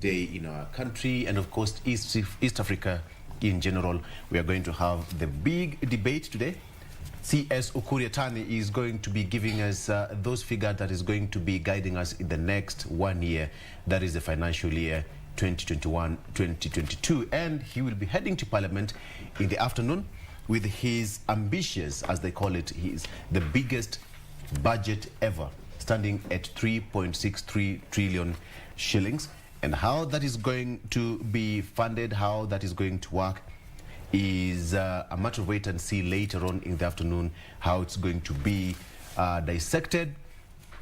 day in our country and of course East Africa in general. We are going to have the big debate today. CS Ukuriatani is going to be giving us those figures that is going to be guiding us in the next 1 year. That is the financial year 2021-2022, and he will be heading to Parliament in the afternoon with his ambitious, as they call it, the biggest budget ever, standing at 3.63 trillion shillings. And how that is going to be funded, how that is going to work, is a matter of wait and see later on in the afternoon, how it's going to be dissected,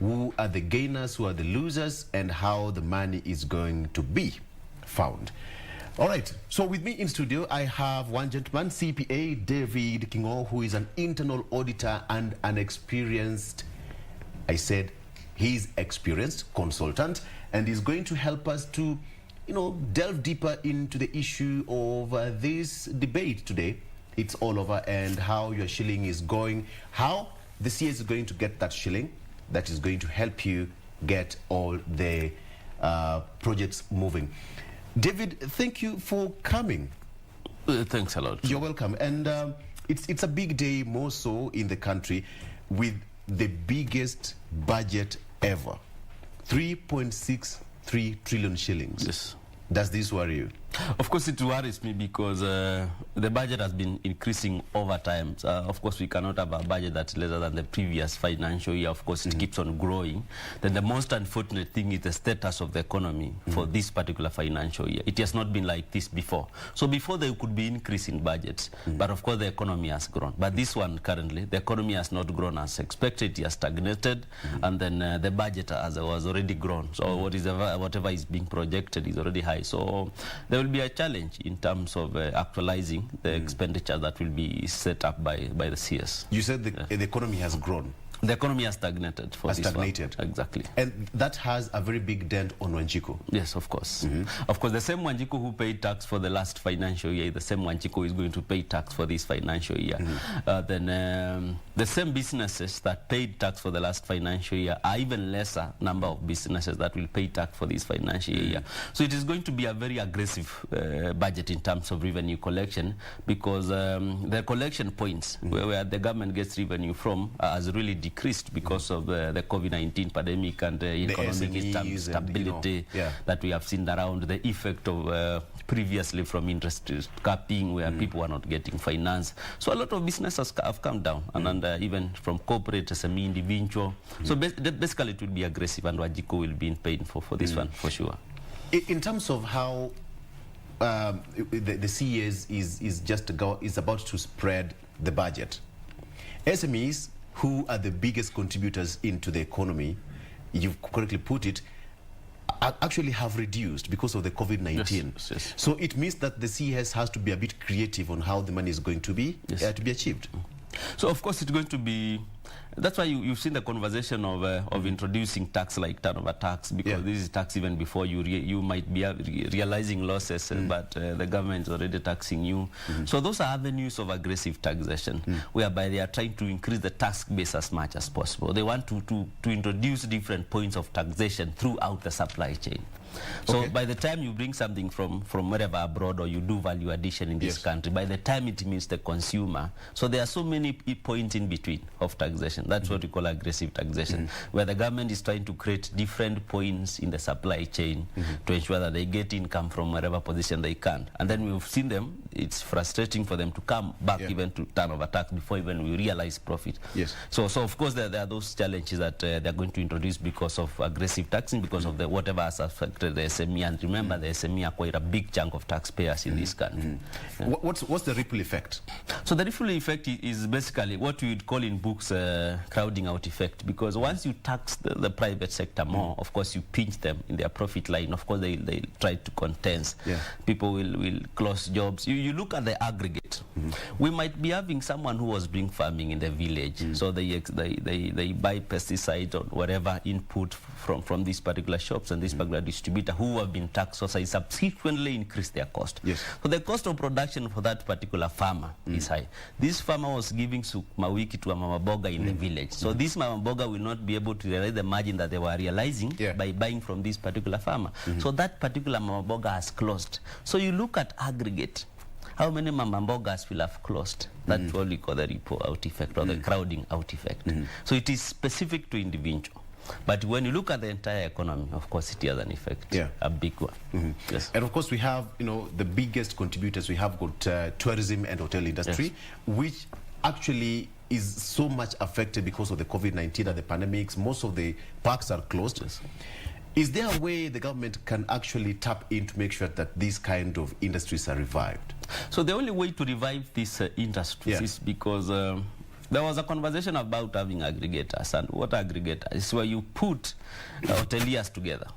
who are the gainers, who are the losers, and how the money is going to be found. All right, so with me in studio, I have one gentleman, CPA David Kingo, who is an internal auditor and an experienced, he's experienced consultant, and is going to help us to delve deeper into the issue of this debate today. It's all over, and how your shilling is going, how the CS is going to get that shilling that is going to help you get all the projects moving. David, thank you for coming. Thanks a lot. You're welcome. And it's a big day, more so in the country, with the biggest budget ever, 3.63 trillion shillings. Yes. Does this worry you? Of course it worries me, because the budget has been increasing over time. Of course we cannot have a budget that's lesser than the previous financial year. Of course it keeps on growing. Then the most unfortunate thing is the status of the economy for this particular financial year. It has not been like this before. So before there could be increase in budgets, but of course the economy has grown. But this one currently, the economy has not grown as expected. It has stagnated, and then the budget was already grown. So whatever is being projected is already high. So there will be a challenge in terms of actualizing the expenditure that will be set up by the CS. You said the economy has grown. The economy has stagnated for this one. Exactly. And that has a very big dent on Wanjiku. Yes, of course. Of course, the same Wanjiku who paid tax for the last financial year, the same Wanjiku is going to pay tax for this financial year. Then the same businesses that paid tax for the last financial year are even lesser number of businesses that will pay tax for this financial year. So it is going to be a very aggressive budget in terms of revenue collection, because the collection points where the government gets revenue from has really decreased because of the COVID-19 pandemic and economic stability that we have seen around, the effect of previously from interest capping, where people are not getting finance. So a lot of businesses have come down, and even from corporate, SME, individual. So basically it will be aggressive, and Wajiko will be in pain for this one, for sure. In terms of how the CAs is about to spread the budget, SMEs, who are the biggest contributors into the economy, you've correctly put it, actually have reduced because of the COVID-19. Yes. So it means that the CS has to be a bit creative on how the money is going to be achieved. So of course it's going to be, that's why you've seen the conversation of introducing tax like turnover tax, because this is tax even before you might be realizing losses, but the government is already taxing you. So those are avenues of aggressive taxation, whereby they are trying to increase the tax base as much as possible. They want to introduce different points of taxation throughout the supply chain. So by the time you bring something from wherever abroad, or you do value addition in this country, by the time it means the consumer. So there are so many points in between of taxation. That's what we call aggressive taxation, where the government is trying to create different points in the supply chain to ensure that they get income from wherever position they can. And then we've seen them, it's frustrating for them to come back even to turnover tax before even we realize profit. So of course there are those challenges that they're going to introduce because of aggressive taxing, because of the whatever has affected the SME. And remember, the SME are quite a big chunk of taxpayers in this country. What's the ripple effect? So the ripple effect is basically what we would call in books crowding out effect, because once you tax the private sector more, of course you pinch them in their profit line. Of course they try to condense. People will close jobs. You look at the aggregate. We might be having someone who was doing farming in the village, so they buy pesticides or whatever input from these particular shops and these particular distributors. contributor who have been taxed so they subsequently increase their cost. Yes. So the cost of production for that particular farmer is high. This farmer was giving sukuma wiki to a mama boga in the village. So this mama boga will not be able to realize the margin that they were realizing by buying from this particular farmer. So that particular mama boga has closed. So you look at aggregate. How many mama bogas will have closed? That's what we call the ripple out effect or the crowding out effect. So it is specific to individual. But when you look at the entire economy, of course, it has an effect, a big one. Yes. And of course, we have, the biggest contributors. We have got tourism and hotel industry, which actually is so much affected because of the COVID-19 and the pandemics. Most of the parks are closed. Is there a way the government can actually tap in to make sure that these kind of industries are revived? So the only way to revive these industries is because there was a conversation about having aggregators. And what aggregator is where you put hoteliers together.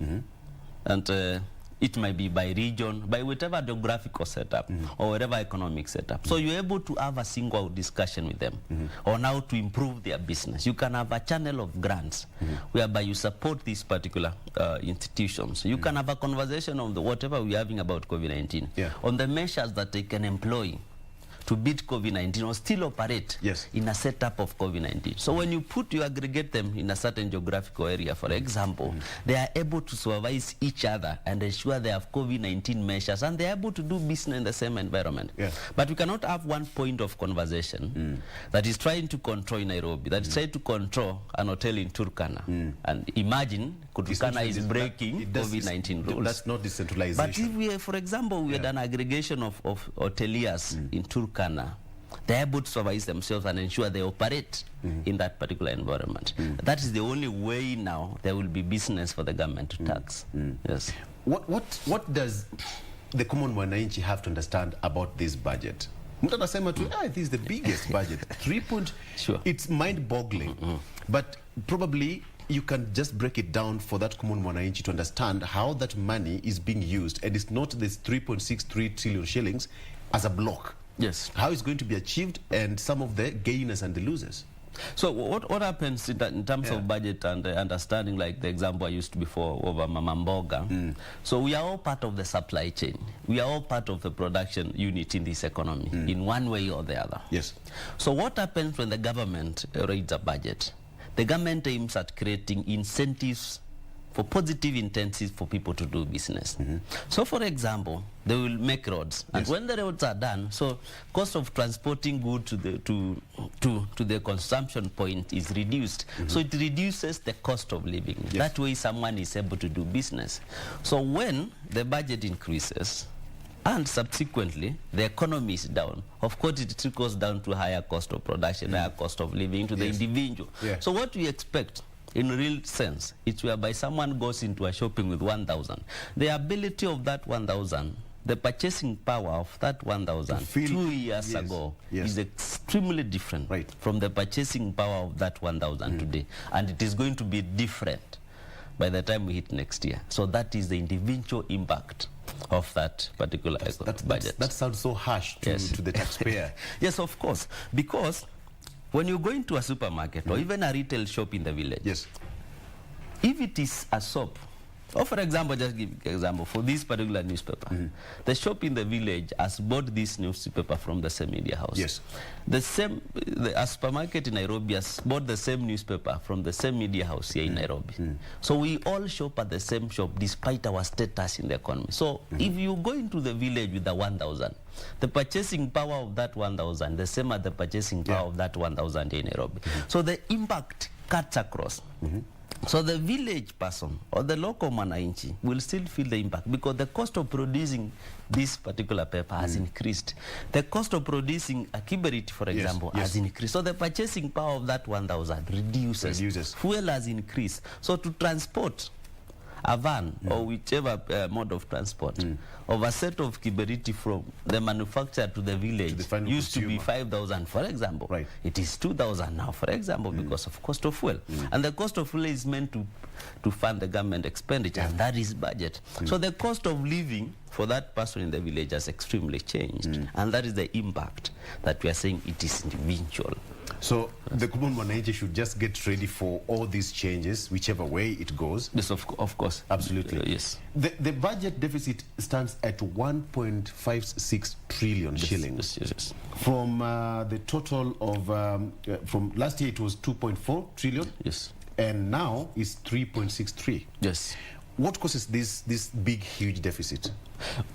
And it might be by region, by whatever geographical setup or whatever economic setup. So you're able to have a single discussion with them on how to improve their business. You can have a channel of grants whereby you support these particular institutions. You can have a conversation on whatever we're having about COVID-19, on the measures that they can employ to beat COVID-19 or still operate in a setup of COVID-19. So when you aggregate them in a certain geographical area, for example, they are able to supervise each other and ensure they have COVID-19 measures, and they are able to do business in the same environment. But we cannot have one point of conversation that is trying to control in Nairobi, that is trying to control an hotel in Turkana. And imagine Turkana is breaking COVID-19 rules. That's not decentralization. But if we, for example, we had an aggregation of hoteliers in Turkana, they're able to supervise themselves and ensure they operate in that particular environment. That is the only way now there will be business for the government to tax. Yes. What does the common mwananchi have to understand about this budget? Mtu anasema tu, this is the biggest budget. It's mind-boggling. But probably you can just break it down for that common mwananchi to understand how that money is being used, and it's not this 3.63 trillion shillings as a block. Yes. How it's going to be achieved, and some of the gainers and the losers. So what happens in terms of budget and understanding, like the example I used before over Mama Mboga. So we are all part of the supply chain. We are all part of the production unit in this economy in one way or the other. Yes. So what happens when the government raises a budget? The government aims at creating incentives for positive incentives for people to do business. So for example, they will make roads, and when the roads are done, so cost of transporting goods to the consumption point is reduced. So it reduces the cost of living. That way someone is able to do business. So when the budget increases and subsequently the economy is down, of course it trickles down to higher cost of production, higher cost of living to the individual. So what we expect in real sense, it's whereby someone goes into a shopping with 1,000. The ability of that 1,000, the purchasing power of that 1,000 2 years ago is extremely different from the purchasing power of that 1,000 today. And it is going to be different by the time we hit next year. So that is the individual impact of that particular budget. That sounds so harsh to the taxpayer. Yes, of course. Because when you go into a supermarket or even a retail shop in the village, if it is a shop, or for example, just give an example, for this particular newspaper, the shop in the village has bought this newspaper from the same media house. The supermarket in Nairobi has bought the same newspaper from the same media house here in Nairobi. So we all shop at the same shop despite our status in the economy. So if you go into the village with the 1,000, the purchasing power of that 1,000, the same as the purchasing power of that 1,000 in Nairobi. So the impact cuts across. So the village person or the local mwananchi will still feel the impact because the cost of producing this particular paper has increased. The cost of producing a kiberiti, for example, has increased. So the purchasing power of that 1,000 reduces. Fuel has increased. So to transport a van or whichever mode of transport of a set of kiberiti from the manufacturer to the village used to be 5,000, for example. It is 2,000 now, for example, because of cost of fuel. And the cost of fuel is meant to fund the government expenditure, and that is budget. So the cost of living for that person in the village has extremely changed, and that is the impact that we are saying it is individual. So the common mwananchi should just get ready for all these changes, whichever way it goes. Yes, of course. Absolutely. Yes. The budget deficit stands at 1.56 trillion shillings. Yes. From the total of, from last year it was 2.4 trillion. Yes. And now it's 3.63. Yes. What causes this big, huge deficit?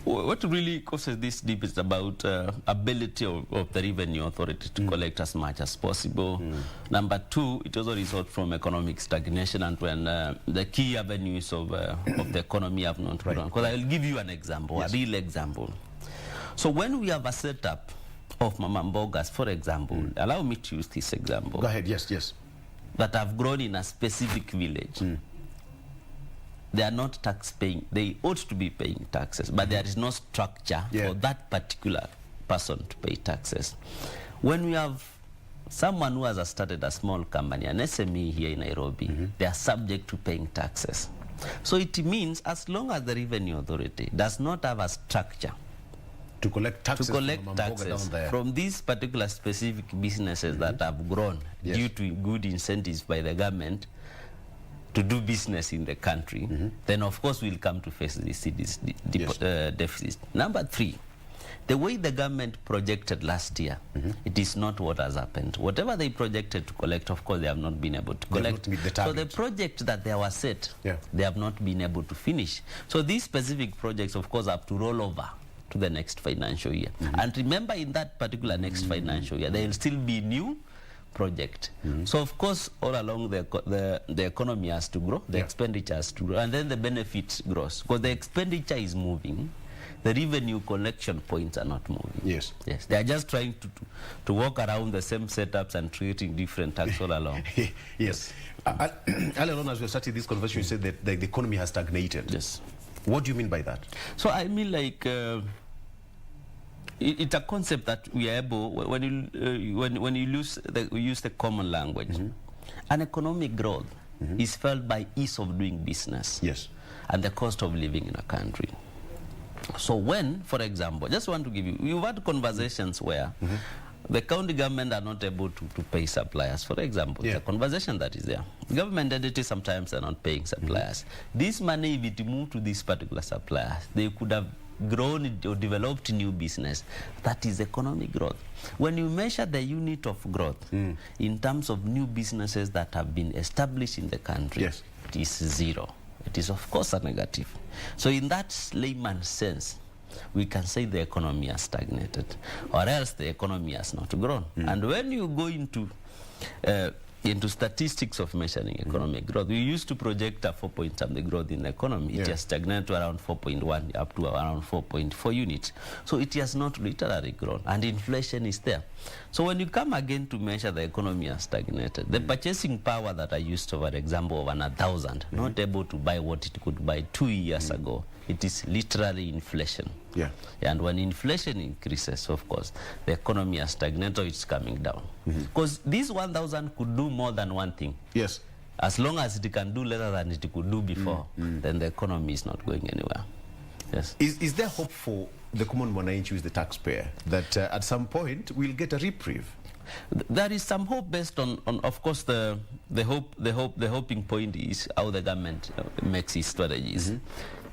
What really causes this dip is about ability of the revenue authority to collect as much as possible. Number two, it also results from economic stagnation, and when the key avenues of the economy have not run. Because I'll give you an example, a real example. So when we have a setup of Mama Mbogas, for example, allow me to use this example. Go ahead, yes. That have grown in a specific village. They are not tax paying. They ought to be paying taxes, but there is no structure for that particular person to pay taxes. When we have someone who has started a small company, an SME here in Nairobi, they are subject to paying taxes. So it means as long as the revenue authority does not have a structure to collect taxes, from these particular specific businesses that have grown due to good incentives by the government to do business in the country, then of course we'll come to face this deficit. Number three, the way the government projected last year, it is not what has happened. Whatever they projected to collect, of course, they have not been able to collect. So the project that they were set, they have not been able to finish. So these specific projects, of course, have to roll over to the next financial year. And remember, in that particular next financial year, there will still be new project. So of course, all along the economy has to grow, the expenditure has to grow, and then the benefit grows. Because the expenditure is moving, the revenue collection points are not moving. Yes. They are just trying to walk around the same setups and creating different tax all along. Yes. Earlier on, as we started this conversation, you said that the economy has stagnated. Yes. What do you mean by that? So I mean, like, it's a concept that we are able, when you use the common language, an economic growth is felt by ease of doing business and the cost of living in a country. So when, for example, just want to give you, you've had conversations where the county government are not able to pay suppliers, for example. The conversation that is there. Government entities sometimes are not paying suppliers. This money, if it moved to these particular suppliers, they could have grown or developed new business. That is economic growth. When you measure the unit of growth in terms of new businesses that have been established in the country, it is zero. It is, of course, a negative. So in that layman's sense, we can say the economy has stagnated, or else the economy has not grown. And when you go into statistics of measuring economic growth, we used to project a 4-point something growth in the economy. It has stagnated to around 4.1 up to around 4.4 units. So it has not literally grown, and inflation is there. So when you come again to measure the economy has stagnated, the purchasing power that I used for example of 1,000, not able to buy what it could buy 2 years ago, it is literally inflation. And when inflation increases, of course, the economy has stagnated, or it's coming down. Because this 1,000 could do more than one thing. As long as it can do less than it could do before, then the economy is not going anywhere. Is there hope for the common mwananchi, who is the taxpayer, that at some point we'll get a reprieve? There is some hope based on of course, the hoping point is how the government makes its strategies.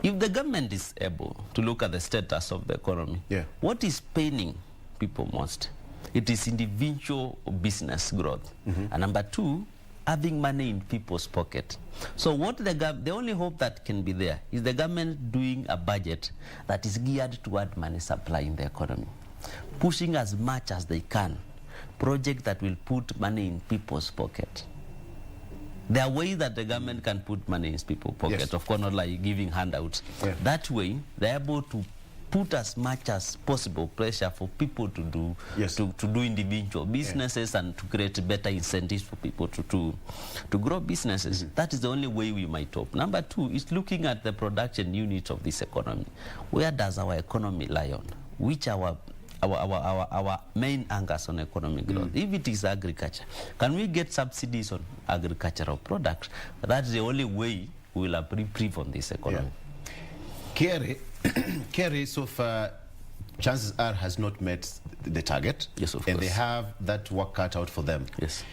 If the government is able to look at the status of the economy, what is paining people most? It is individual business growth. And number two, having money in people's pocket. So what the only hope that can be there is the government doing a budget that is geared toward money supply in the economy, pushing as much as they can projects that will put money in people's pocket. There are ways that the government can put money in people's pocket, of course, not like giving handouts. That way, they're able to put as much as possible pressure for people to do to do individual businesses and to create better incentives for people to grow businesses. That is the only way we might hope. Number two is looking at the production unit of this economy. Where does our economy lie on? Which are our main anchors on economic growth? If it is agriculture, can we get subsidies on agricultural products? That's the only way we will have reprieve on this economy. Kerry, so far, chances are has not met the target. Yes, of and course. they have that work cut out for them. Yes.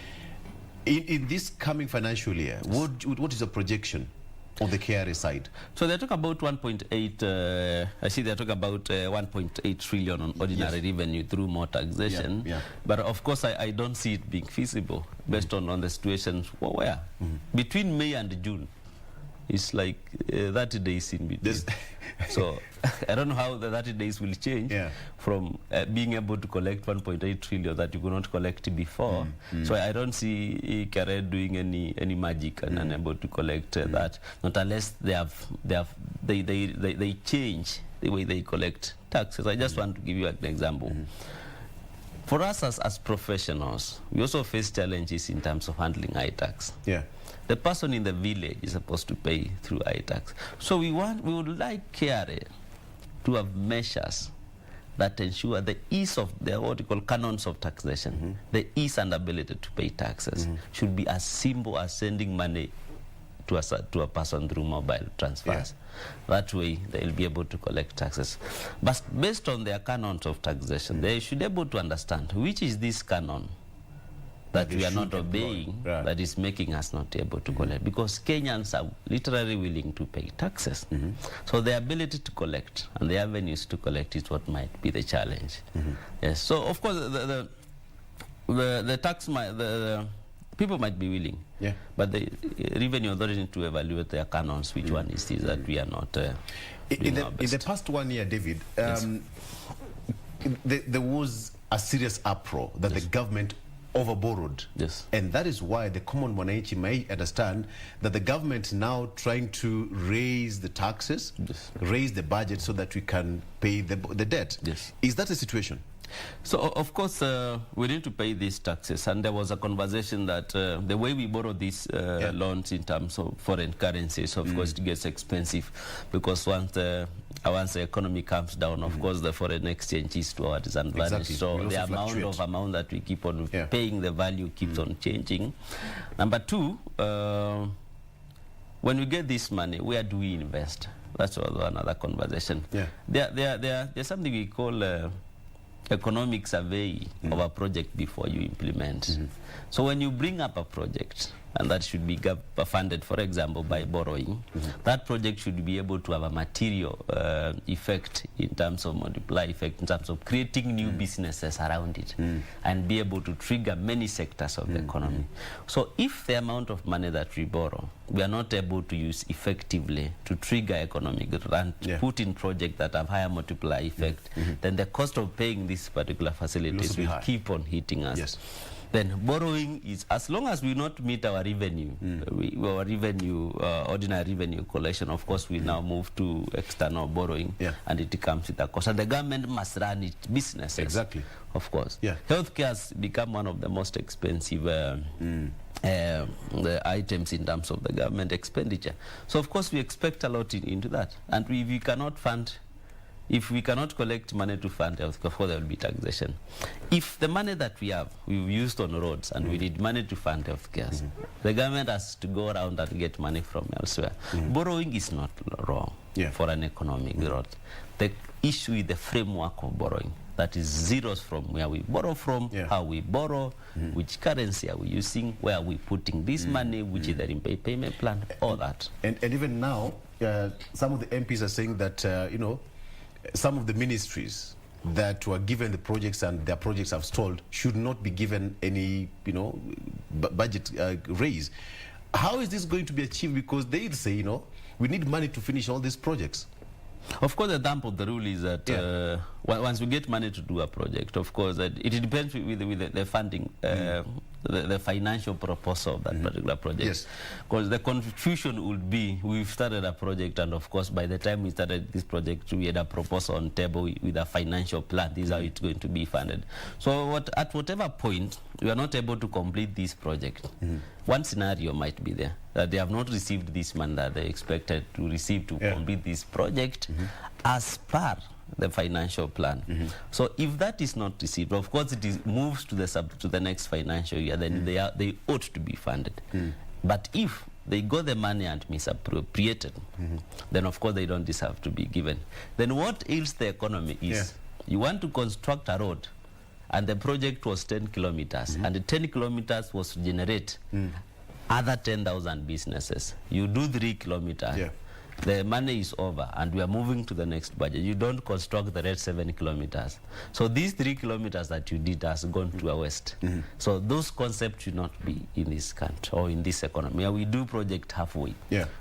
In this coming financial year, what is the projection on the KRA side? So they talk about 1.8, I see they talk about 1.8 trillion on ordinary revenue through more taxation. Yeah, yeah. But of course, I don't see it being feasible based on the situation where between May and June, it's like 30 days in between. So I don't know how the 30 days will change from being able to collect 1.8 trillion that you could not collect before. So I don't see KRA doing any magic and unable to collect that, not unless they change the way they collect taxes. I just want to give you an example. For us as professionals, we also face challenges in terms of handling iTax. Yeah. The person in the village is supposed to pay through iTax. So we would like KRA to have measures that ensure the ease of what we call canons of taxation, the ease and ability to pay taxes should be as simple as sending money to a person through mobile transfers. That way they'll be able to collect taxes. But based on their canons of taxation, they should be able to understand which is this canon that we are not obeying, that is making us not able to collect, because Kenyans are literally willing to pay taxes. So the ability to collect and the avenues to collect is what might be the challenge. Yes. So of course the tax the people might be willing, but the revenue authority need to evaluate their canons, which one is this that we are not in the past 1 year, David, there was a serious uproar that the government overborrowed. And that is why the common mwananchi may understand that the government now trying to raise the taxes, raise the budget so that we can pay the debt. Is that the situation? So of course we need to pay these taxes, and there was a conversation that the way we borrow these loans in terms of foreign currencies, of course it gets expensive, because once the economy comes down, of course the foreign exchange is to our disadvantage. So the amount that we keep on paying, the value keeps on changing. Number two, when we get this money, where do we invest? That's another conversation. There's something we call economic survey of a project before you implement. So when you bring up a project, and that should be funded, for example, by borrowing, that project should be able to have a material effect in terms of multiply effect, in terms of creating new businesses around it, and be able to trigger many sectors of the economy. So if the amount of money that we borrow, we are not able to use effectively to trigger economic growth and put in projects that have higher multiply effect, then the cost of paying these particular facilities will keep on hitting us. Then borrowing is, as long as we not meet our revenue, ordinary revenue collection, of course we now move to external borrowing, and it comes with a cost. And the government must run its businesses. Of course. Healthcare has become one of the most expensive the items in terms of the government expenditure. So of course we expect a lot into that. And if we cannot collect money to fund health, of course there will be taxation. If the money that we have, we've used on roads, and we need money to fund healthcare, the government has to go around and get money from elsewhere. Borrowing is not wrong for an economic growth. The issue is the framework of borrowing. That is zeros from where we borrow from, how we borrow, which currency are we using, where are we putting this money, which is the repayment plan, all that. And even now, some of the MPs are saying that, some of the ministries that were given the projects and their projects have stalled should not be given any, budget raise. How is this going to be achieved? Because they say, we need money to finish all these projects. Of course, the dump of the rule is that once we get money to do a project, of course, it depends with the funding, the financial proposal of that particular project. Because the confusion would be, we've started a project, and of course, by the time we started this project, we had a proposal on table with a financial plan. This is how it's going to be funded. So at whatever point we are not able to complete this project, one scenario might be there, that they have not received this money that they expected to receive to complete this project as per the financial plan. So if that is not received, of course it moves to the next financial year, then they ought to be funded. But if they got the money and misappropriated, then of course they don't deserve to be given. Then what ails the economy is You want to construct a road, and the project was 10 kilometers, and the 10 kilometers was to generate other 10,000 businesses. You do 3 kilometers, the money is over, and we are moving to the next budget. You don't construct the rest 7 kilometers. So these 3 kilometers that you did has gone to a waste. So those concepts should not be in this country or in this economy. We do project halfway.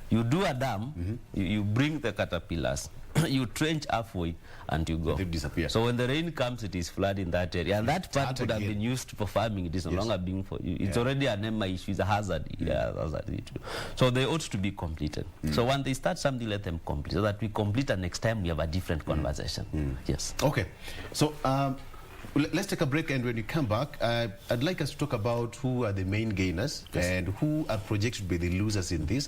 You do a dam, you bring the caterpillars, you trench halfway, and you go. They disappear. So when the rain comes, it is flood in that area. And that part could have been used for farming. It is no longer being for you. It's already an EMA issue. It's a hazard. Hazard issue. So they ought to be completed. So when they start something, let them complete. So that we complete, and next time we have a different conversation. Yes. Okay. So let's take a break, and when you come back, I'd like us to talk about who are the main gainers and who are projected to be the losers in this.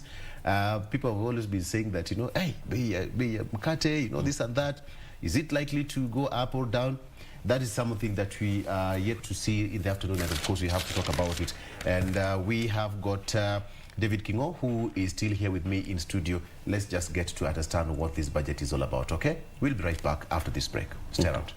People have always been saying that, you know, hey, mkate, you know, this and that. Is it likely to go up or down? That is something that we are yet to see in the afternoon, and of course we have to talk about it. And we have got David Kingo, who is still here with me in studio. Let's just get to understand what this budget is all about, okay? We'll be right back after this break. Stay around.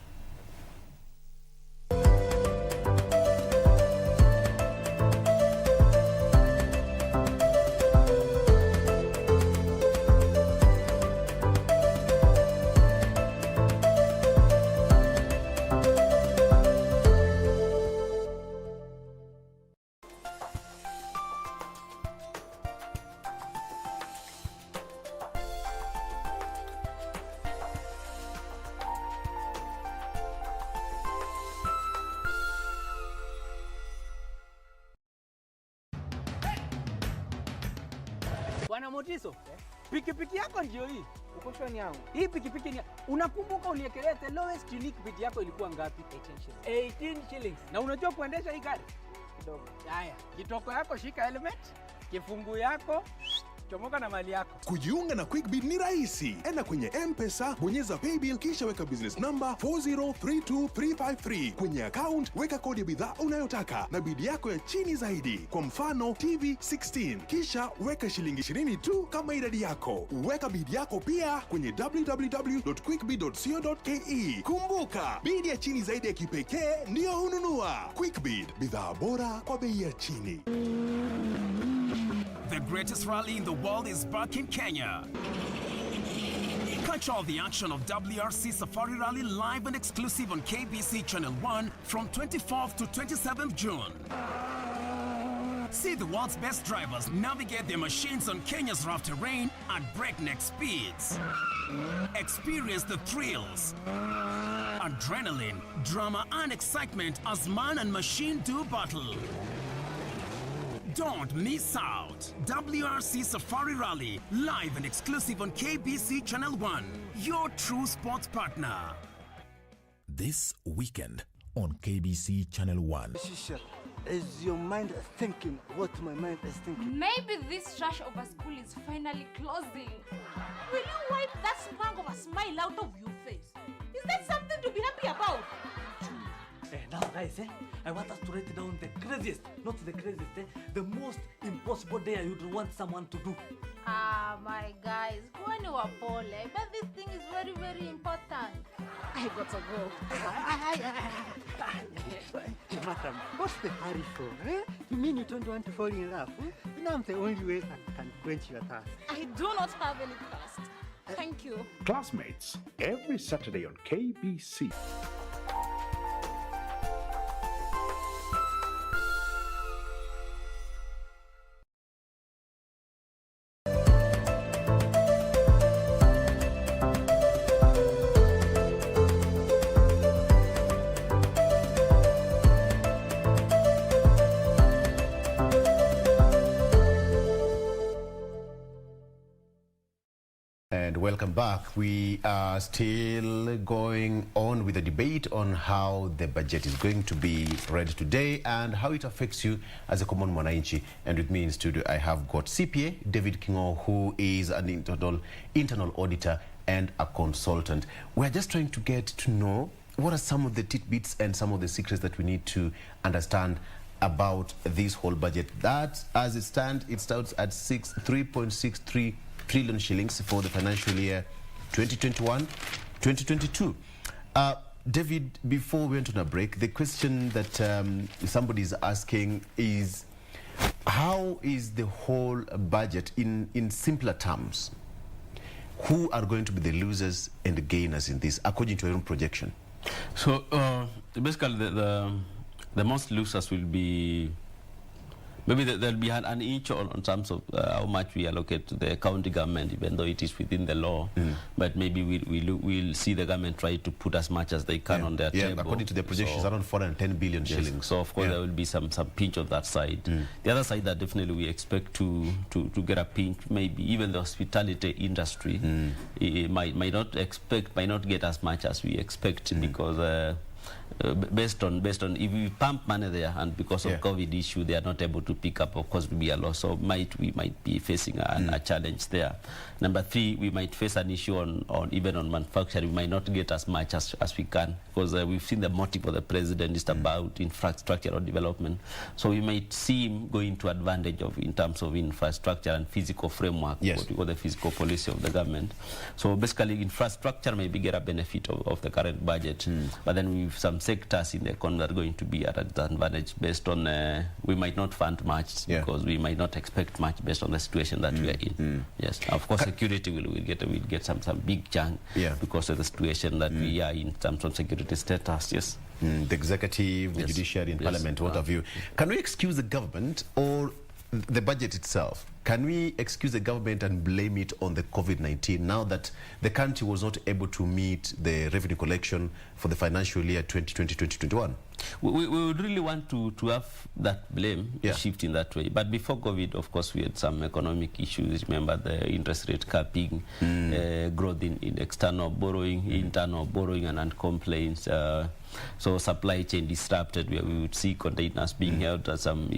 Bwana Motiso, pikipiki yako ndio hii. Uko shoni yangu. Hii pikipiki ni unakumbuka uniekelea the lowest unique bid yako ilikuwa ngapi? 18 shillings. Na unajua kuendesha hii gari? Kidogo. Haya, kitoko yako shika helmet, kifungu yako chomoka na mali yako. Kujiunga na QuickBid ni rahisi. Enda kwenye M-Pesa, bonyeza paybill, kisha weka business number 4032353. Kwenye account weka kodi ya bidhaa unayotaka na bid yako ya chini zaidi. Kwa mfano TV 16. Kisha weka shilingi 20 tu kama idadi yako. Weka bid yako pia kwenye www.quickbid.co.ke. Kumbuka, bid ya chini zaidi ya kipekee ndio hununua. QuickBid, bidhaa bora kwa bei ya chini. The greatest rally in the world is back in Kenya. Catch all the action of WRC Safari Rally live and exclusive on KBC Channel 1 from 24th to 27th June. See the world's best drivers navigate their machines on Kenya's rough terrain at breakneck speeds. Experience the thrills, adrenaline, drama and excitement as man and machine do battle. Don't miss out. WRC Safari Rally, live and exclusive on KBC Channel 1, your true sports partner. This weekend on KBC Channel 1. Is your mind thinking what my mind is thinking? Maybe this rush of a school is finally closing. Will you wipe that spark of a smile out of your face? Is that something to be happy about? Now guys, I want us to write down the craziest, not the craziest, the most impossible day I would want someone to do. My guys, when you are pole, but this thing is very, very important. I got to go. Madam, what's the hurry for? You mean you don't want to fall in love? Now I'm the only way I can quench your thirst. I do not have any thirst. Thank you. Classmates, every Saturday on KBC. And welcome back. We are still going on with the debate on how the budget is going to be read today and how it affects you as a common mwananchi. And with me in studio, I have got CPA David Kingo, who is an internal auditor and a consultant. We're just trying to get to know what are some of the tidbits and some of the secrets that we need to understand about this whole budget. That, as it stands at 3.63 trillion shillings for the financial year 2021-2022. David, before we went on a break, the question that somebody is asking is, how is the whole budget in simpler terms? Who are going to be the losers and the gainers in this, according to your own projection? So basically, the most losers will be, maybe there'll be an inch on terms of how much we allocate to the county government, even though it is within the law. But maybe we'll see the government try to put as much as they can on their table. According to the projections, around 410 billion shillings. So of course there will be some pinch on that side. The other side that definitely we expect to get a pinch, maybe even the hospitality industry might not get as much as we expect, because based on if we pump money there, and because of COVID issue they are not able to pick up, of course will be a loss. So we might be facing a challenge there. Number 3, we might face an issue on even on manufacturing. We might not get as much as we can, because we've seen the motive of the president is about infrastructural development. So we might see him going to advantage of in terms of infrastructure and physical framework, what we call the physical policy of the government. So basically infrastructure maybe get a benefit of the current budget, but then we've some sectors in the economy are going to be at a disadvantage based on we might not fund much because we might not expect much based on the situation that we are in. Yes, of course security will get some big chunk because of the situation that we are in terms of security status. Yes. The executive, the judiciary, and parliament, what have you. Can we excuse the government or the budget itself? Can we excuse the government and blame it on the COVID-19 now that the country was not able to meet the revenue collection for the financial year 2020-2021? We would really want to have that blame shift in that way. But before COVID, of course, we had some economic issues. Remember the interest rate capping, growth in external borrowing, internal borrowing, and complaints. So supply chain disrupted, where we would see containers being held at some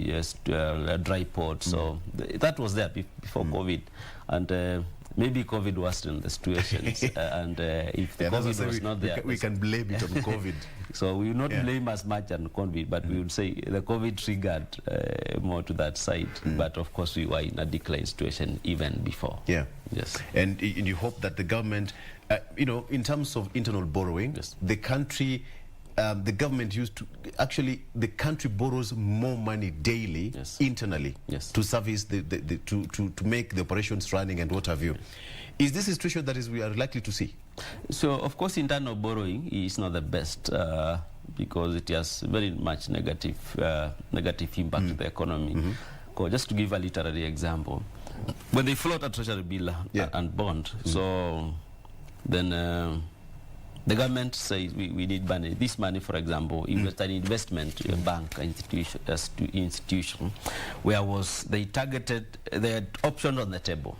dry ports. So that was there before COVID, and maybe COVID worsened the situation. And if the COVID was not there, we can blame it on COVID. So we will not blame as much on COVID, but we would say the COVID triggered more to that side. But of course, we were in a decline situation even before. Yeah. Yes. And you hope that the government, in terms of internal borrowing, the country. The government the country borrows more money daily internally to service to make the operations running and what have you. Is this a situation that we are likely to see? So of course internal borrowing is not the best because it has very much negative impact to the economy. Just to give a literary example, when they float a treasury bill and bond, so then the government says we need money. This money, for example, if an investment bank institution, where they had options on the table.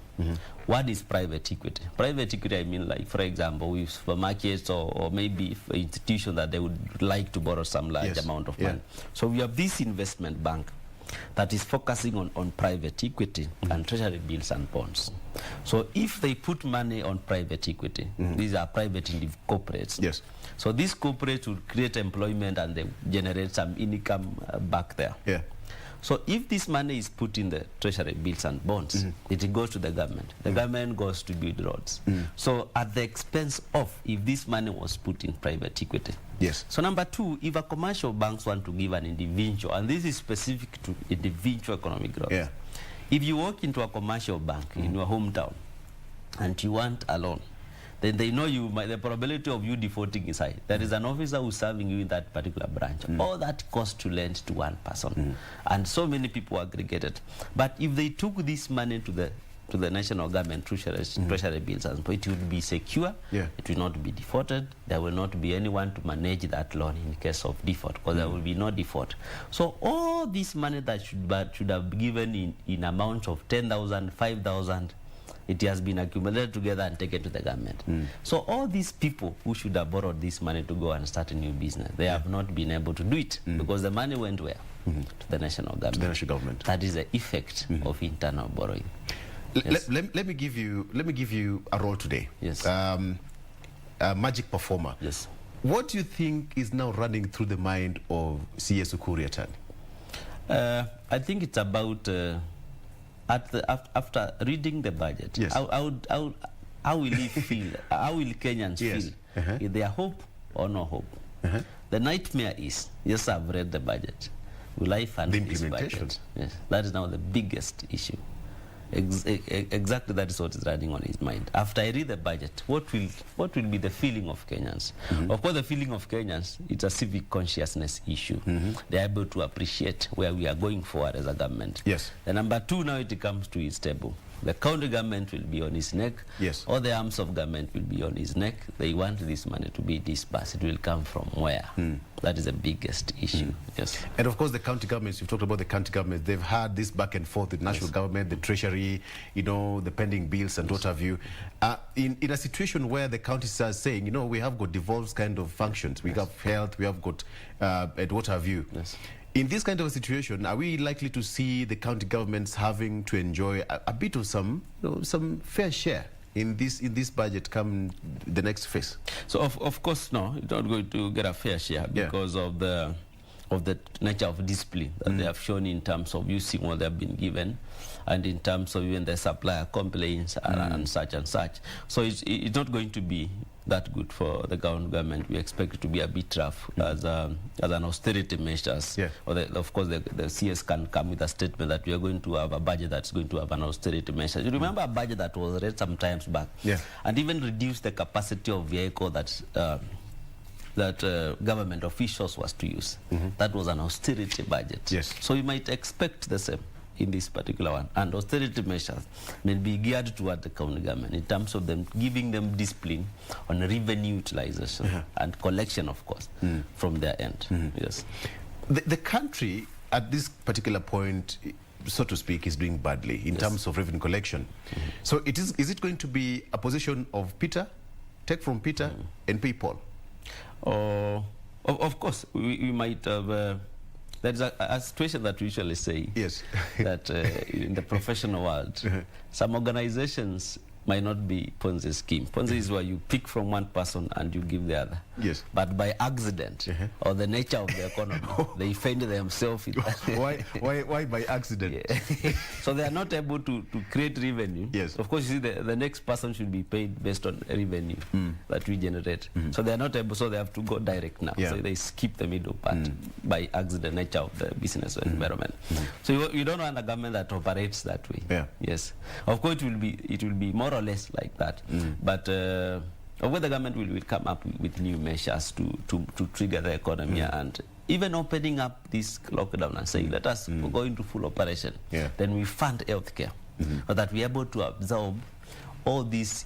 One is private equity. Private equity, I mean, like, for example, with supermarkets or maybe institutions that they would like to borrow some large amount of money. So we have this investment bank that is focusing on private equity and treasury bills and bonds. So if they put money on private equity, these are private corporates. Yes. So these corporates will create employment and they generate some income back there. Yeah. So if this money is put in the treasury bills and bonds, it goes to the government. The government goes to build roads. So at the expense of if this money was put in private equity. Yes. So number 2, if a commercial banks want to give an individual, and this is specific to individual economic growth. Yeah. If you walk into a commercial bank in your hometown and you want a loan, then they know the probability of you defaulting is high. There is an officer who's serving you in that particular branch. All that cost to lend to one person. And so many people aggregated. But if they took this money to the national government treasury bills, and it will be secure, it will not be defaulted, there will not be anyone to manage that loan in case of default, because there will be no default. So all this money that should have been given in amounts of 10,000, 5,000, it has been accumulated together and taken to the government. So all these people who should have borrowed this money to go and start a new business, they have not been able to do it because the money went where? To the national government. To the national government. That is the effect of internal borrowing. Yes. Let me give you a role today. Yes. A magic performer. Yes. What do you think is now running through the mind of CS Ukuriatan? I think it's about after reading the budget. Yes. How will he feel? How will Kenyans feel? Their hope or no hope. The nightmare is, yes, I've read the budget. Will I fund The this implementation. budget? Yes, that is now the biggest issue. Exactly, that is what is running on his mind. After I read the budget, what will be the feeling of Kenyans? Of course, the feeling of Kenyans, it's a civic consciousness issue. They are able to appreciate where we are going forward as a government. Yes. The number two, now it comes to his table. The county government will be on his neck. Yes. All the arms of government will be on his neck. They want this money to be dispersed. It will come from where? That is the biggest issue. Yes. And of course, the county governments, you've talked about the county governments, they've had this back and forth with national government, the treasury, you know, the pending bills and what have you. In a situation where the counties are saying, you know, we have got devolved kind of functions, we have health, we have got and what have you. Yes. In this kind of a situation, are we likely to see the county governments having to enjoy a bit of some fair share in this budget come the next phase? So of course, no, you're not going to get a fair share because of the nature of discipline that they have shown in terms of using what they have been given, and in terms of even the supplier complaints and such and such. So it's not going to be that good for the government. We expect it to be a bit rough as an austerity measures. Yeah. Or of course, the CS can come with a statement that we are going to have a budget that's going to have an austerity measure. You remember a budget that was read some times back, and even reduced the capacity of vehicle that government officials was to use. That was an austerity budget. Yes. So you might expect the same in this particular one. And austerity measures may be geared toward the county government in terms of them giving them discipline on revenue utilization and collection, of course, from their end. Yes. The country at this particular point, so to speak, is doing badly in terms of revenue collection. So is it going to be a position of Peter, take from Peter and pay Paul? Of course, we might have... There is a situation that we usually say that in the professional world, some organizations might not be Ponzi scheme. Ponzi is where you pick from one person and you give the other. Yes. But by accident or the nature of the economy, they find themselves in why by accident? So they are not able to create revenue. Yes. Of course, you see, the next person should be paid based on revenue that we generate. So they are not able, so they have to go direct now. So they skip the middle part by accident, nature of the business environment. So you don't want a government that operates that way. Yes. Of course, it will be more or less like that. But where the government will come up with new measures to trigger the economy and even opening up this lockdown and saying, let us go into full operation. Then we fund healthcare so that we are able to absorb all these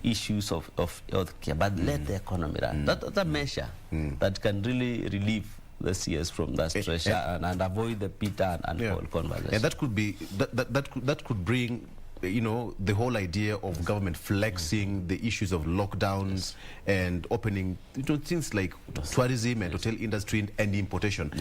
issues of healthcare, but let the economy run. That's a measure that can really relieve the CS from that pressure and avoid the Peter and Paul conversation. And that could be that could bring, you know, the whole idea of government flexing the issues of lockdowns and opening, you know, things like tourism and hotel industry and importation.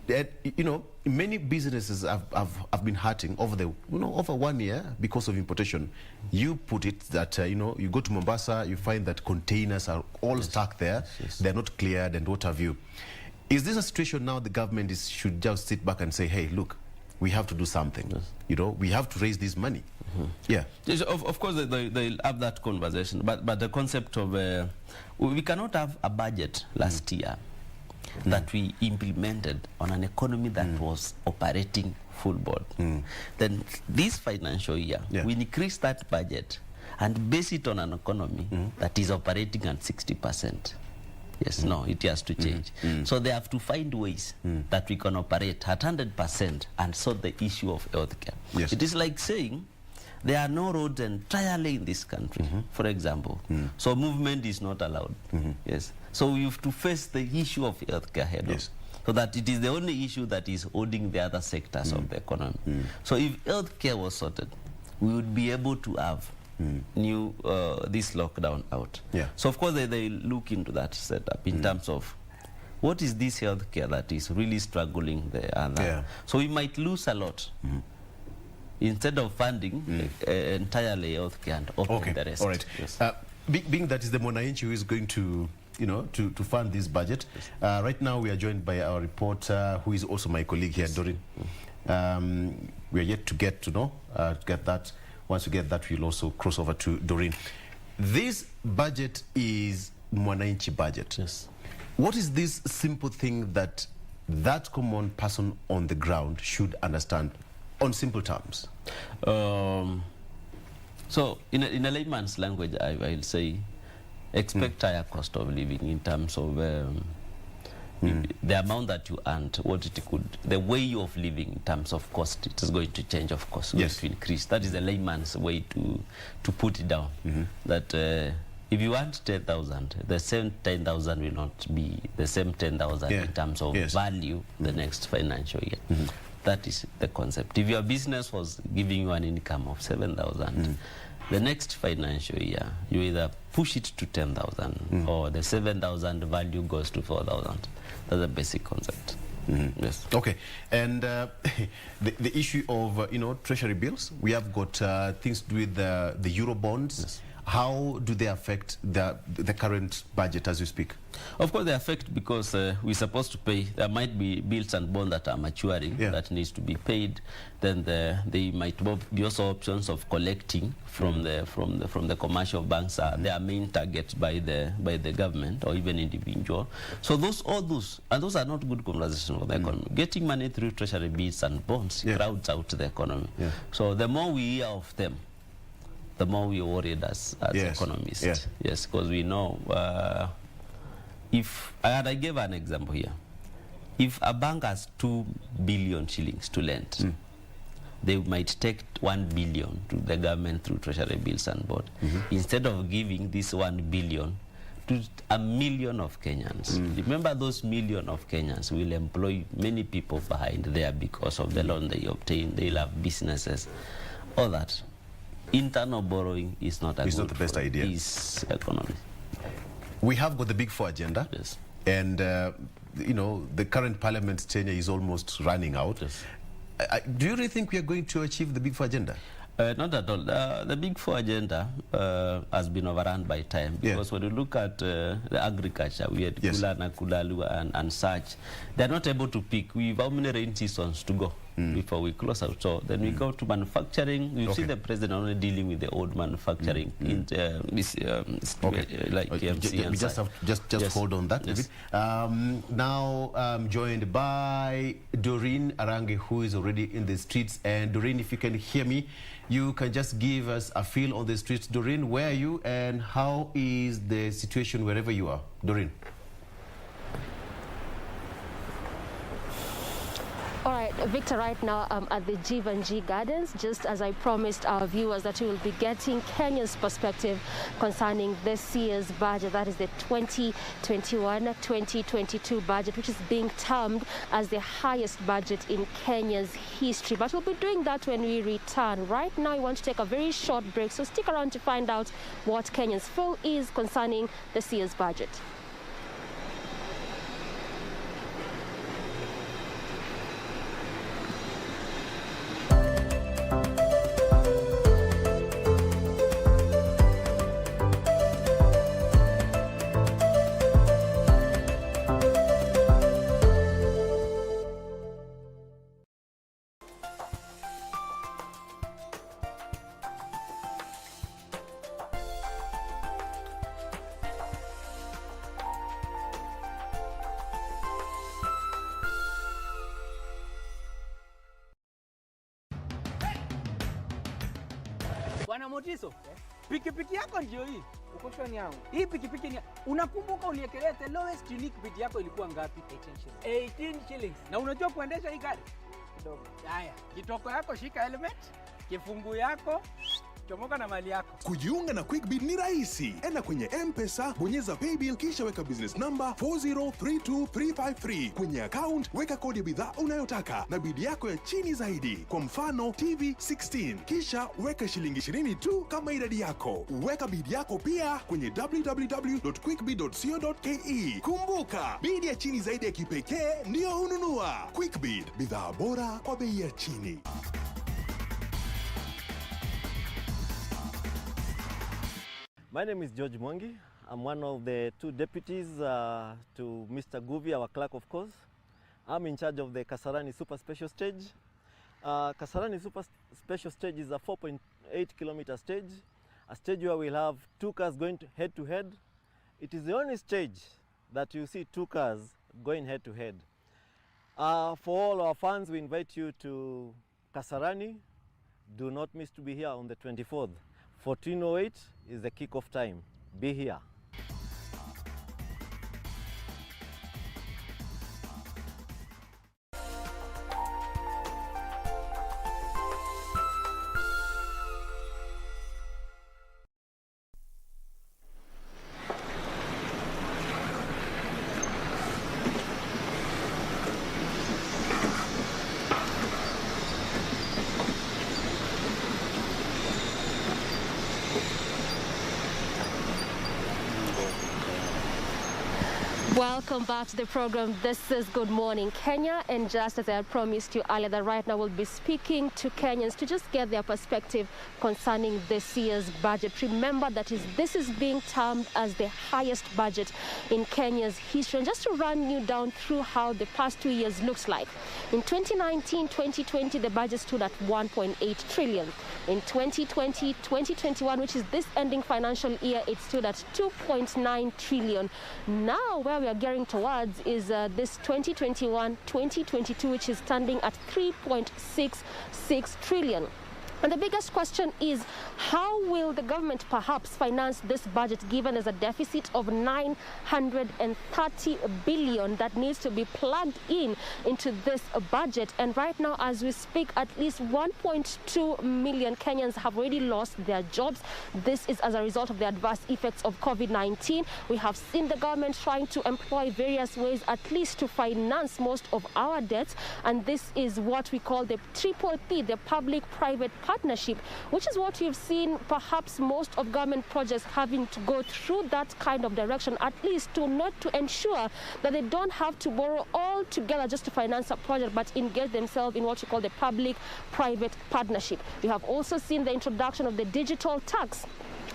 That, you know, many businesses have been hurting over over 1 year because of importation. You put it that you know, you go to Mombasa, you find that containers are all stuck there. They're not cleared and what have you. Is this a situation now the government should just sit back and say, hey, look, we have to do something. You know, we have to raise this money. Of course, they'll have that conversation, but the concept of we cannot have a budget last year that we implemented on an economy that was operating full board. Then this financial year, we increase that budget and base it on an economy that is operating at 60%. Yes, no, it has to change. So they have to find ways that we can operate at 100% and solve the issue of healthcare. It is like saying there are no roads entirely in this country, for example. So movement is not allowed. Yes. So we have to face the issue of healthcare head on. So that it is the only issue that is holding the other sectors of the economy. So if healthcare was sorted, we would be able to have this lockdown out. So of course they look into that setup in terms of what is this healthcare that is really struggling there. So we might lose a lot instead of funding entirely healthcare and open the rest. All right. Being that is the Mwananchi who is going to, you know, to fund this budget. Right now we are joined by our reporter who is also my colleague here, Doreen. We are yet to get that. Once we get that, we'll also cross over to Doreen. This budget is Mwananchi budget. Yes. What is this simple thing that common person on the ground should understand on simple terms? So in a layman's language, I'll say expect higher cost of living in terms of the amount that you earned, what it could, the way of living in terms of cost, it is going to change, of course, going to increase. That is the layman's way to put it down. That if you want 10,000, the same 10,000 will not be the same 10,000 in terms of value the next financial year. That is the concept. If your business was giving you an income of 7,000, the next financial year, you either push it to 10,000 or the 7,000 value goes to 4,000. That's the basic concept. Yes. Okay. And the issue of, treasury bills, we have got things to do with the Euro bonds. Yes. How do they affect the current budget as we speak? Of course, they affect because we're supposed to pay. There might be bills and bonds that are maturing that needs to be paid. Then there might be also options of collecting from the commercial banks. Their main target by the government or even individual. So all those are not good conversations for the economy. Getting money through treasury bills and bonds crowds out the economy. So the more we hear of them, the more we are worried as economists. Yes, because we know I gave an example here. If a bank has 2 billion shillings to lend, they might take 1 billion to the government through treasury bills and board. Instead of giving this 1 billion to 1 million of Kenyans. Remember, those million of Kenyans will employ many people behind there because of the loan they obtain. They'll have businesses, all that. Internal borrowing is not the best idea. Is economy. We have got the Big Four agenda, and the current parliament's tenure is almost running out. Do you really think we are going to achieve the Big Four agenda? Not at all. The Big Four agenda has been overrun by time because when you look at the agriculture, we had Kulana, Kulalu, and such. They're not able to pick. We have how many rain seasons to go before we close out. So then we go to manufacturing. You see the president only dealing with the old manufacturing, like KMC and such. Just hold on that a bit. Now I'm joined by Doreen Arange, who is already in the streets. And Doreen, if you can hear me, you can just give us a feel on the streets. Doreen, where are you and how is the situation wherever you are? Doreen. All right, Victor, right now I'm at the G Gardens, just as I promised our viewers that we will be getting Kenya's perspective concerning this year's budget. That is the 2021-2022 budget, which is being termed as the highest budget in Kenya's history. But we'll be doing that when we return. Right now, we want to take a very short break, so stick around to find out what Kenyans feel is concerning this year's budget. Bwana Motiso, pikipiki yako ndio hii. Uko shwani yangu. Hii pikipiki ni unakumbuka uniekelea the lowest unique bid yako ilikuwa ngapi? 18 shillings. Na unajua kuendesha hii gari? Kidogo. Haya, kitoko yako shika helmet, kifungu yako chomoka na mali yako. Kujiunga na QuickBid ni rahisi. Enda kwenye M-Pesa, bonyeza paybill kisha weka business number 4032353. Kwenye account weka kodi ya bidhaa unayotaka na bid yako ya chini zaidi. Kwa mfano TV 16. Kisha weka shilingi 20 tu kama idadi yako. Weka bid yako pia kwenye www.quickbid.co.ke. Kumbuka, bid ya chini zaidi ya kipekee ndio hununua. QuickBid, bidhaa bora kwa bei ya chini. My name is George Mwangi. I'm one of the two deputies to Mr. Guvi, our clerk, of course. I'm in charge of the Kasarani Super Special Stage. Kasarani Super Special Stage is a 4.8 kilometer stage, a stage where we'll have two cars going head to head It is the only stage that you see two cars going head to head. For all our fans, we invite you to Kasarani. Do not miss to be here on the 24th. 14:08 is the kickoff time. Be here. Welcome back to the program. This is Good Morning Kenya, and just as I had promised you earlier, that right now we'll be speaking to Kenyans to just get their perspective concerning this year's budget. Remember that this is being termed as the highest budget in Kenya's history. And just to run you down through how the past 2 years looks like. In 2019-2020, the budget stood at 1.8 trillion. In 2020-2021, which is this ending financial year, it stood at 2.9 trillion. Now, where we are gearing towards is this 2021-2022, which is standing at 3.66 trillion. And the biggest question is, how will the government perhaps finance this budget, given there's a deficit of 930 billion that needs to be plugged into this budget? And right now, as we speak, at least 1.2 million Kenyans have already lost their jobs. This is as a result of the adverse effects of COVID-19. We have seen the government trying to employ various ways, at least to finance most of our debts. And this is what we call the PPP, the public-private partnership, which is what we've seen perhaps most of government projects having to go through that kind of direction, at least to ensure that they don't have to borrow all together just to finance a project, but engage themselves in what we call the public-private partnership. We have also seen the introduction of the digital tax,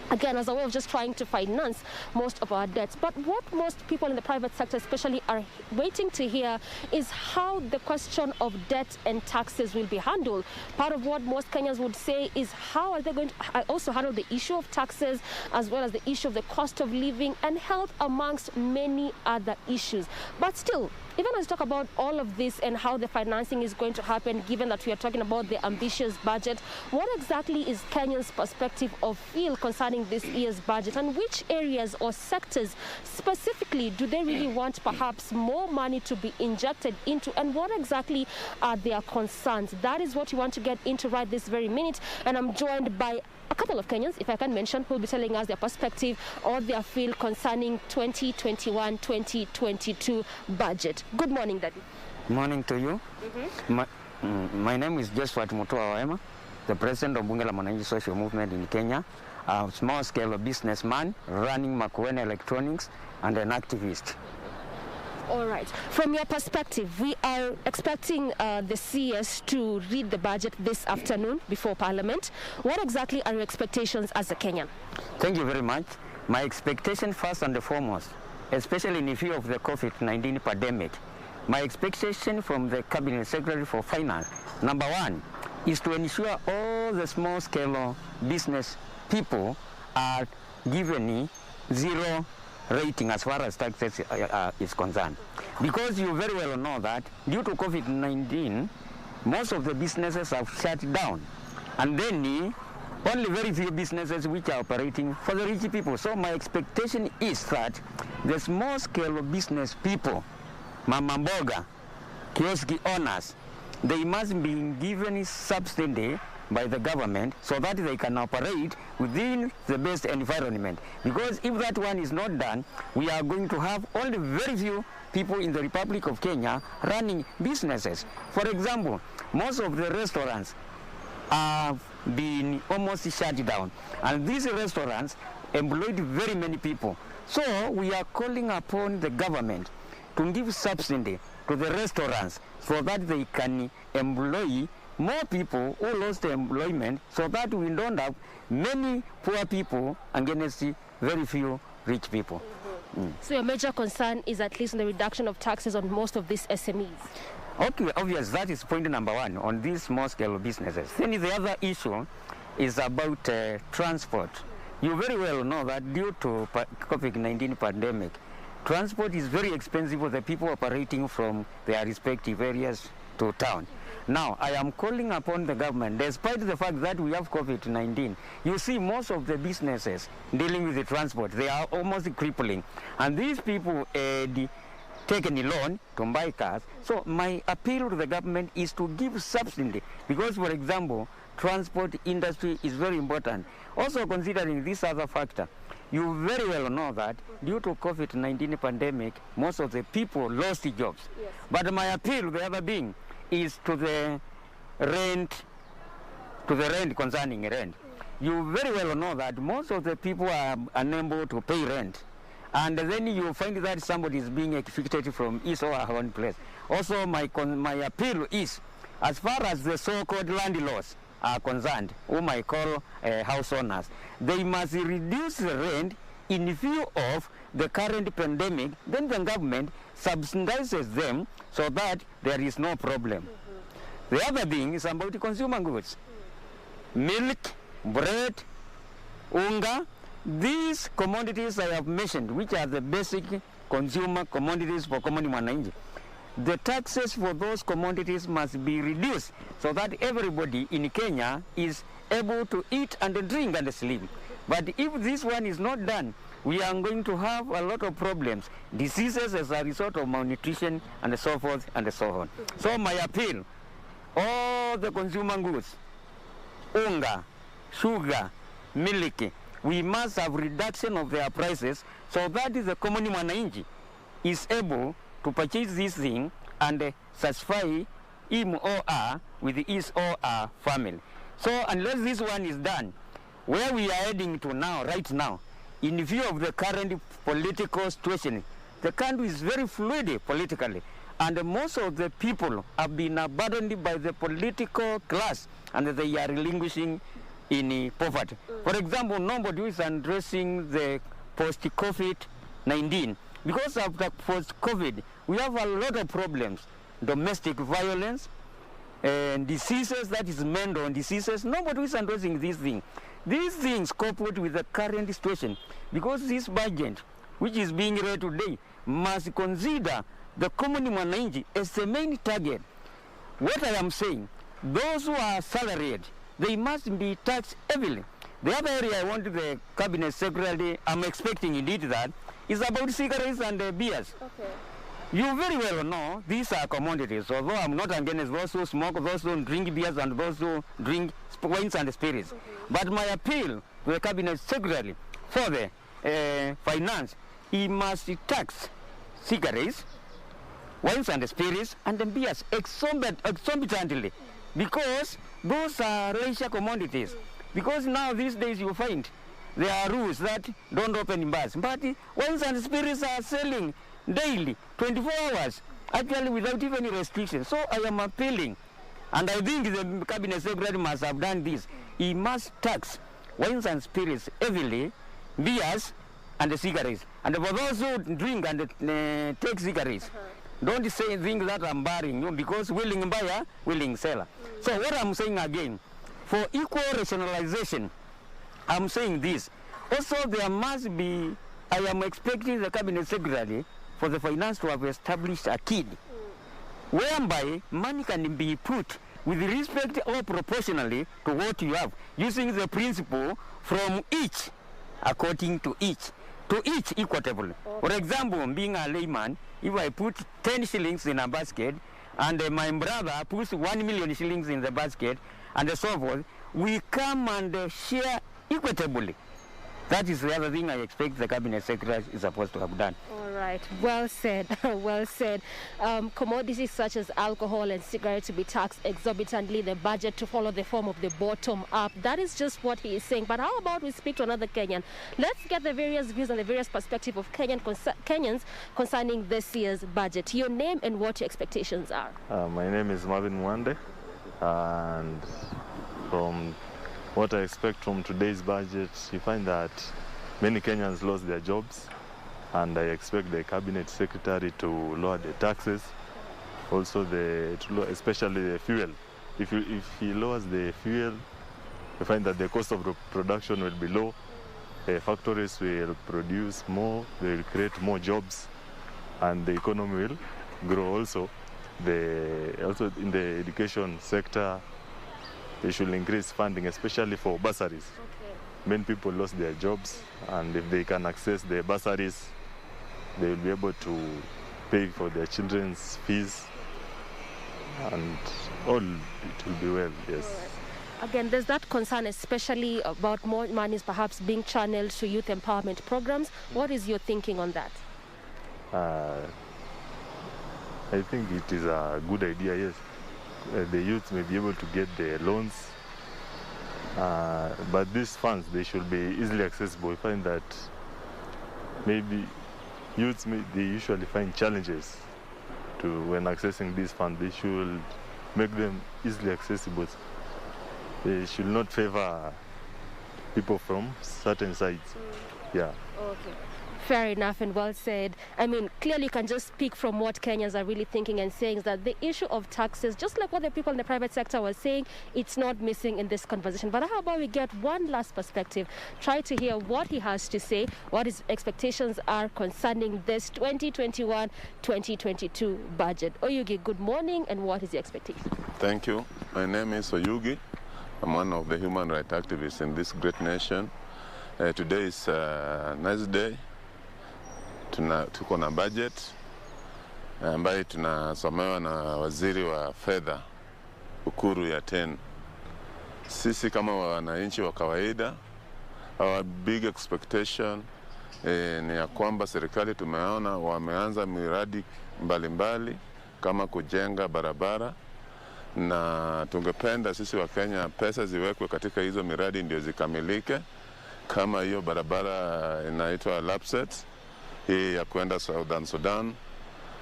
again, as a way of just trying to finance most of our debts. But what most people in the private sector especially are waiting to hear is how the question of debt and taxes will be handled. Part of what most Kenyans would say is, how are they going to also handle the issue of taxes, as well as the issue of the cost of living and health, amongst many other issues. But still, even as we talk about all of this and how the financing is going to happen, given that we are talking about the ambitious budget, what exactly is Kenyans' perspective of feel concerning this year's budget, and which areas or sectors specifically do they really want perhaps more money to be injected into, and what exactly are their concerns? That is what we want to get into right this very minute, and I'm joined by a couple of Kenyans, if I can mention, who will be telling us their perspective or their feel concerning 2021-2022 budget. Good morning, Daddy. Morning to you. My name is Joshua Mutua Waema, the president of Bunge la Mwananchi Social Movement in Kenya, a small-scale businessman running Makueni Electronics and an activist. All right. From your perspective, we are expecting the CS to read the budget this afternoon before Parliament. What exactly are your expectations as a Kenyan? Thank you very much. My expectation, first and foremost, especially in view of the COVID-19 pandemic, my expectation from the Cabinet Secretary for Finance, number one, is to ensure all the small-scale business people are given zero rating as far as taxes is concerned. Because you very well know that due to COVID-19, most of the businesses have shut down. And then only very few businesses which are operating for the rich people. So my expectation is that the small-scale business people, mama mboga, kiosk owners, they must be given subsidy by the government so that they can operate within the best environment. Because if that one is not done, we are going to have only very few people in the Republic of Kenya running businesses. For example, most of the restaurants have been almost shut down, and these restaurants employed very many people. So we are calling upon the government to give subsidy to the restaurants so that they can employ more people who lost employment, so that we don't have many poor people against very few rich people. So your major concern is at least in the reduction of taxes on most of these SMEs? Okay, obvious, that is point number one on these small-scale businesses. Then the other issue is about transport. You very well know that due to COVID-19 pandemic, transport is very expensive for the people operating from their respective areas to town. Now, I am calling upon the government, despite the fact that we have COVID-19, you see most of the businesses dealing with the transport, they are almost crippling. And these people taken a loan to buy cars. So my appeal to the government is to give subsidy, because, for example, transport industry is very important. Also considering this other factor, you very well know that due to COVID-19 pandemic, most of the people lost their jobs. Yes. But my appeal, the other being, is to the rent, concerning rent. You very well know that most of the people are unable to pay rent. And then you find that somebody is being evicted from his or her own place. Also, my appeal is, as far as the so-called landlords are concerned, whom I call house owners, they must reduce the rent in view of the current pandemic. Then the government subsidizes them so that there is no problem. The other thing is about consumer goods. Milk, bread, unga, these commodities I have mentioned, which are the basic consumer commodities for common mwananchi, the taxes for those commodities must be reduced so that everybody in Kenya is able to eat and drink and sleep. But if this one is not done, we are going to have a lot of problems, diseases as a result of malnutrition and so forth and so on. So my appeal, all the consumer goods, unga, sugar, milk, we must have reduction of their prices so that the common mwananchi is able to purchase this thing and satisfy him or her with his or her family. So unless this one is done, where we are heading to now, right now, in view of the current political situation, the country is very fluid politically, and most of the people have been abandoned by the political class, and they are relinquishing in poverty. For example, nobody is addressing the post-COVID-19. Because of the post-COVID, we have a lot of problems. Domestic violence, and diseases, that is mental diseases. Nobody is addressing these things. These things coupled with the current situation, because this budget, which is being read today, must consider the common mwananchi as the main target. What I am saying, those who are salaried, they must be taxed heavily. The other area I want the cabinet secretary, I'm expecting indeed that, is about cigarettes and beers. Okay. You very well know these are commodities, although I'm not against those who smoke, those who drink beers and those who drink wines and spirits. Okay. But my appeal to the cabinet secretary for the finance, he must tax cigarettes, wines and spirits, and the beers exorbitantly, because those are leisure commodities. Because now these days you find there are rules that don't open in bars, but wines and spirits are selling daily, 24 hours, actually without even restrictions. So I am appealing, and I think the cabinet secretary must have done this. He must tax wines and spirits heavily, beers and cigarettes. And for those who drink and take cigarettes, don't say things that I'm barring you, because willing buyer, willing seller. So what I'm saying again, for equal rationalization, I'm saying this. Also, there must be, I am expecting the cabinet secretary for the finance to have established a kid whereby money can be put with respect or proportionally to what you have, using the principle from each according to each equitably. For example, being a layman, if I put 10 shillings in a basket and my brother puts 1 million shillings in the basket and so forth, we come and share equitably. That is the other thing I expect the cabinet secretary is supposed to have done. All right, well said, well said. Commodities such as alcohol and cigarettes to be taxed exorbitantly, the budget to follow the form of the bottom up. That is just what he is saying. But how about we speak to another Kenyan? Let's get the various views and the various perspectives of Kenyans concerning this year's budget. Your name and what your expectations are. My name is Marvin Mwande, and from what I expect from today's budget, you find that many Kenyans lost their jobs, and I expect the cabinet secretary to lower the taxes, also especially the fuel. If he lowers the fuel, you find that the cost of production will be low, factories will produce more, they will create more jobs, and the economy will grow also. Also in the education sector, they should increase funding, especially for bursaries. Many people lost their jobs, and if they can access the bursaries, they will be able to pay for their children's fees, and all it will be well, yes. Again, there's that concern, especially about more monies perhaps being channeled to youth empowerment programs. What is your thinking on that? I think it is a good idea, yes. The youth may be able to get the loans, but these funds, they should be easily accessible. I find that maybe youths, they usually find challenges when accessing these funds. They should make them easily accessible. They should not favor people from certain sides. Yeah. Okay. Fair enough and well said. I mean, clearly you can just speak from what Kenyans are really thinking and saying, is that the issue of taxes, just like what the people in the private sector were saying, it's not missing in this conversation. But how about we get one last perspective, try to hear what he has to say, what his expectations are concerning this 2021-2022 budget. Oyugi, good morning, and what is the expectation? Thank you. My name is Oyugi. I'm one of the human rights activists in this great nation. Today is a nice day. Tuko na budget ambayo tunasomewa na waziri wa fedha Ukuru ya 10. Sisi kama wananchi wa kawaida, our big expectation ni ya kwamba serikali tumeona wameanza miradi mbalimbali kama kujenga barabara, na tungependa sisi wa Kenya pesa ziwekwe katika hizo miradi ndio zikamilike, kama hiyo barabara inaitwa Lapset hii ya kwenda Sudan.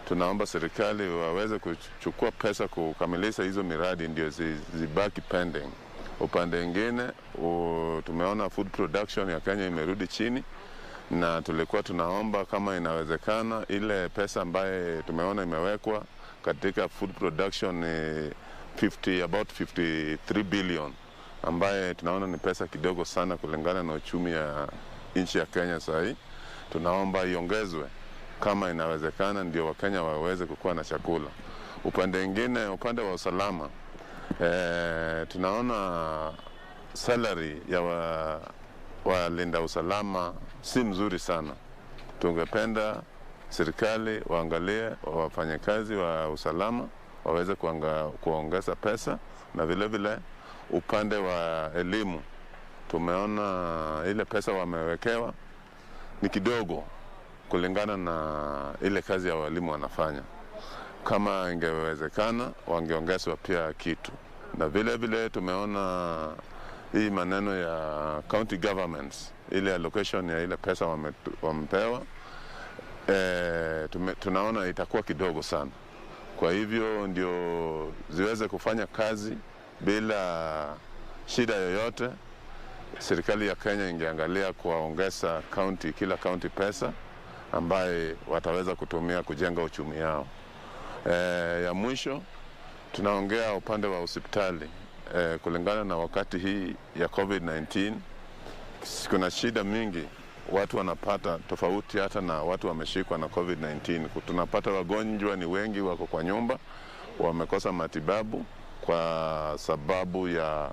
Tunaomba serikali waweze kuchukua pesa kukamilisha hizo miradi ndio zibaki pending. Upande mwingine tumeona food production ya Kenya imerudi chini, na tulikuwa tunaomba kama inawezekana ile pesa ambaye tumeona imewekwa katika food production about 53 billion, ambaye tunaona ni pesa kidogo sana kulingana na uchumi ya nchi ya Kenya sasa. Tunaomba iongezwe kama inawezekana ndio Wakenya waweze kukua na chakula. Upande mwingine, upande wa usalama, tunaona salary ya walinda usalama si mzuri sana. Tungependa serikali waangalie wafanyakazi wa usalama waweze kuongeza pesa, na vile vile upande wa elimu tumeona ile pesa wamewekewa ni kidogo kulingana na ile kazi ya walimu wanafanya. Kama ingewezekana wangeongezwa pia kitu. Na vile vile tumeona hii maneno ya county governments, ile allocation ya ile pesa wamepewa, tunaona itakuwa kidogo sana. Kwa hivyo ndio ziweze kufanya kazi bila shida yoyote, serikali ya Kenya ingeangalia kuwaongeza kila county pesa ambaye wataweza kutumia kujenga uchumi yao. Ya mwisho tunaongea upande wa hospitali. Kulingana na wakati hii ya COVID-19, kuna shida mingi watu wanapata, tofauti hata na watu wameshikwa na COVID-19. Tunapata wagonjwa ni wengi wako kwa nyumba, wamekosa matibabu kwa sababu ya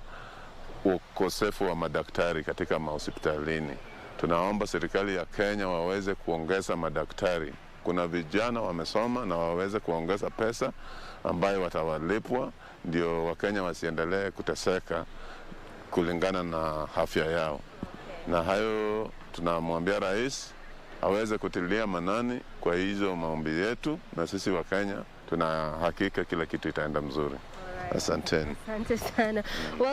ukosefu wa madaktari katika mahospitalini. Tunaomba serikali ya Kenya waweze kuongeza madaktari. Kuna vijana wamesoma na waweze kuongeza pesa ambayo watawalipwa, ndio Wakenya wasiendelee kuteseka kulingana na afya yao. Na hayo tunamwambia rais aweze kutilia manani kwa hizo maombi yetu, na sisi wa Kenya tuna hakika kila kitu itaenda mzuri. Asanteni. Asante sana.